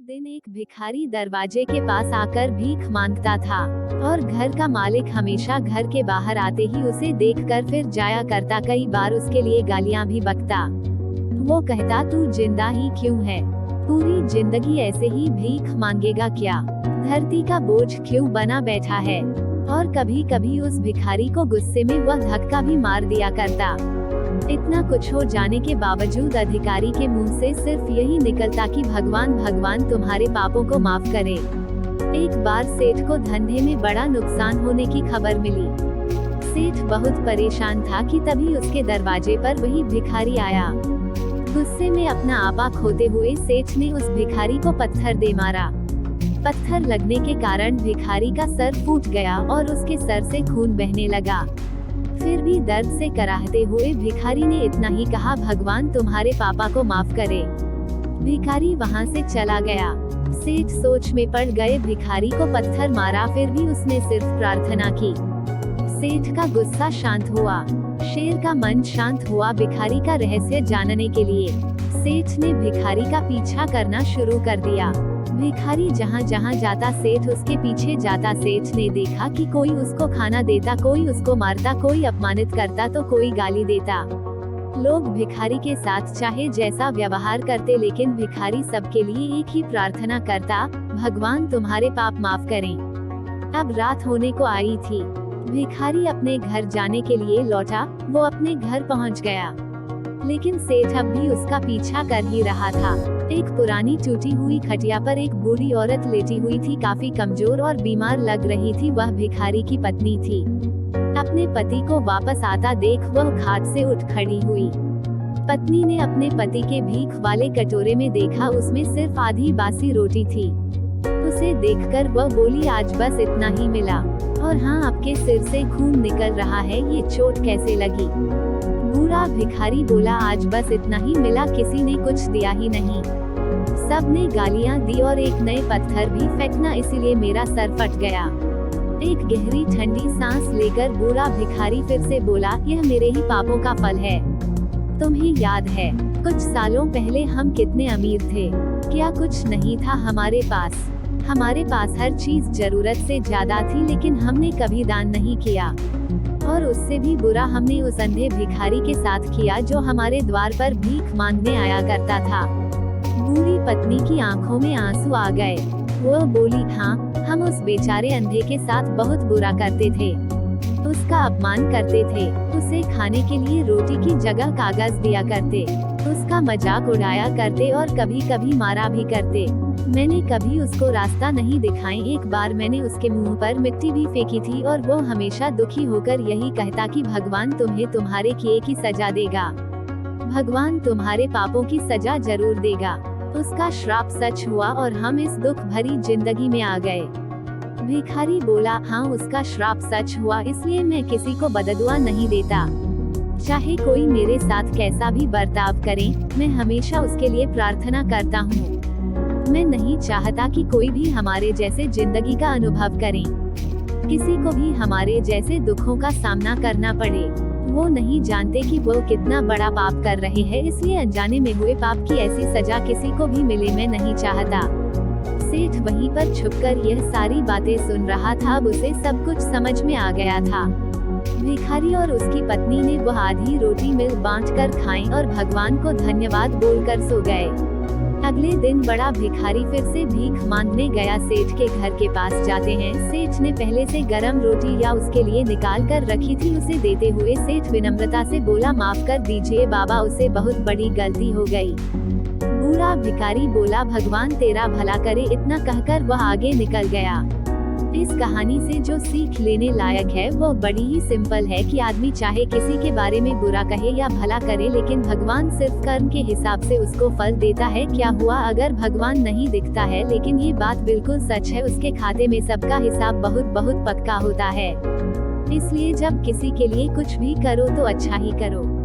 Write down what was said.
दिन एक भिखारी दरवाजे के पास आकर भीख मांगता था और घर का मालिक हमेशा घर के बाहर आते ही उसे देखकर फिर जाया करता। कई बार उसके लिए गालियां भी बकता। वो कहता, तू जिंदा ही क्यों है? पूरी जिंदगी ऐसे ही भीख मांगेगा क्या? धरती का बोझ क्यों बना बैठा है? और कभी कभी उस भिखारी को गुस्से में वह धक्का भी मार दिया करता। इतना कुछ हो जाने के बावजूद अधिकारी के मुंह से सिर्फ यही निकलता कि भगवान भगवान तुम्हारे पापों को माफ करे। एक बार सेठ को धंधे में बड़ा नुकसान होने की खबर मिली। सेठ बहुत परेशान था कि तभी उसके दरवाजे पर वही भिखारी आया। गुस्से में अपना आपा खोते हुए सेठ ने उस भिखारी को पत्थर दे मारा। पत्थर लगने के कारण भिखारी का सर फूट गया और उसके सर से खून बहने लगा। फिर भी दर्द से कराहते हुए भिखारी ने इतना ही कहा, भगवान तुम्हारे पापा को माफ करे। भिखारी वहां से चला गया। सेठ सोच में पड़ गए। भिखारी को पत्थर मारा, फिर भी उसने सिर्फ प्रार्थना की। सेठ का गुस्सा शांत हुआ। शेर का मन शांत हुआ। भिखारी का रहस्य जानने के लिए सेठ ने भिखारी का पीछा करना शुरू कर दिया। भिखारी जहाँ जहाँ जाता सेठ उसके पीछे जाता। सेठ ने देखा कि कोई उसको खाना देता, कोई उसको मारता, कोई अपमानित करता तो कोई गाली देता। लोग भिखारी के साथ चाहे जैसा व्यवहार करते, लेकिन भिखारी सबके लिए एक ही प्रार्थना करता, भगवान तुम्हारे पाप माफ करें। अब रात होने को आई थी। भिखारी अपने घर जाने के लिए लौटा। वो अपने घर पहुंच गया, लेकिन सेठ अब भी उसका पीछा कर ही रहा था। एक पुरानी टूटी हुई खटिया पर एक बूढ़ी औरत लेटी हुई थी। काफी कमजोर और बीमार लग रही थी। वह भिखारी की पत्नी थी। अपने पति को वापस आता देख वह खाट से उठ खड़ी हुई। पत्नी ने अपने पति के भीख वाले कटोरे में देखा, उसमें सिर्फ आधी बासी रोटी थी। उसे देखकर वह बोली, आज बस इतना ही मिला, और हाँ, आपके सिर से खून निकल रहा है, ये चोट कैसे लगी? बूढ़ा भिखारी बोला, आज बस इतना ही मिला, किसी ने कुछ दिया ही नहीं। सब ने गालियां दी और एक नए पत्थर भी फेंकना, इसीलिए मेरा सर फट गया। एक गहरी ठंडी सांस लेकर बूढ़ा भिखारी फिर से बोला, यह मेरे ही पापों का फल है। तुम्हें याद है कुछ सालों पहले हम कितने अमीर थे? क्या कुछ नहीं था हमारे पास? हमारे पास हर चीज जरूरत से ज्यादा थी, लेकिन हमने कभी दान नहीं किया। और उससे भी बुरा हमने उस अंधे भिखारी के साथ किया जो हमारे द्वार पर भीख मांगने आया करता था। बूढ़ी पत्नी की आंखों में आंसू आ गए। वह बोली, हाँ, हम उस बेचारे अंधे के साथ बहुत बुरा करते थे। उसका अपमान करते थे, उसे खाने के लिए रोटी की जगह कागज दिया करते, उसका मजाक उड़ाया करते और कभी कभी मारा भी करते। मैंने कभी उसको रास्ता नहीं दिखाई। एक बार मैंने उसके मुंह पर मिट्टी भी फेंकी थी और वो हमेशा दुखी होकर यही कहता कि भगवान तुम्हें तुम्हारे किए की सजा देगा, भगवान तुम्हारे पापों की सजा जरूर देगा। उसका श्राप सच हुआ और हम इस दुख भरी जिंदगी में आ गए। भिखारी बोला, हाँ, उसका श्राप सच हुआ, इसलिए मैं किसी को बददुआ नहीं देता। चाहे कोई मेरे साथ कैसा भी बर्ताव करे, मैं हमेशा उसके लिए प्रार्थना करता हूँ। मैं नहीं चाहता कि कोई भी हमारे जैसे जिंदगी का अनुभव करे, किसी को भी हमारे जैसे दुखों का सामना करना पड़े। वो नहीं जानते कि वो कितना बड़ा पाप कर रहे हैं, इसलिए अनजाने में हुए पाप की ऐसी सजा किसी को भी मिले, मैं नहीं चाहता। सेठ वहीं पर छुपकर यह सारी बातें सुन रहा था। अब उसे सब कुछ समझ में आ गया था। भिखारी और उसकी पत्नी ने वह आधी रोटी मिल बांटकर खाई और भगवान को धन्यवाद बोलकर सो गए। अगले दिन बड़ा भिखारी फिर से भीख मांगने गया। सेठ के घर के पास जाते हैं। सेठ ने पहले से गरम रोटी या उसके लिए निकाल कर रखी थी। उसे देते हुए सेठ विनम्रता से बोला, माफ कर दीजिए बाबा, उसे बहुत बड़ी गलती हो गई। बूढ़ा भिखारी बोला, भगवान तेरा भला करे। इतना कहकर वह आगे निकल गया। इस कहानी से जो सीख लेने लायक है वो बड़ी ही सिंपल है कि आदमी चाहे किसी के बारे में बुरा कहे या भला करे, लेकिन भगवान सिर्फ कर्म के हिसाब से उसको फल देता है। क्या हुआ अगर भगवान नहीं दिखता है, लेकिन ये बात बिल्कुल सच है, उसके खाते में सबका हिसाब बहुत बहुत पक्का होता है। इसलिए जब किसी के लिए कुछ भी करो तो अच्छा ही करो।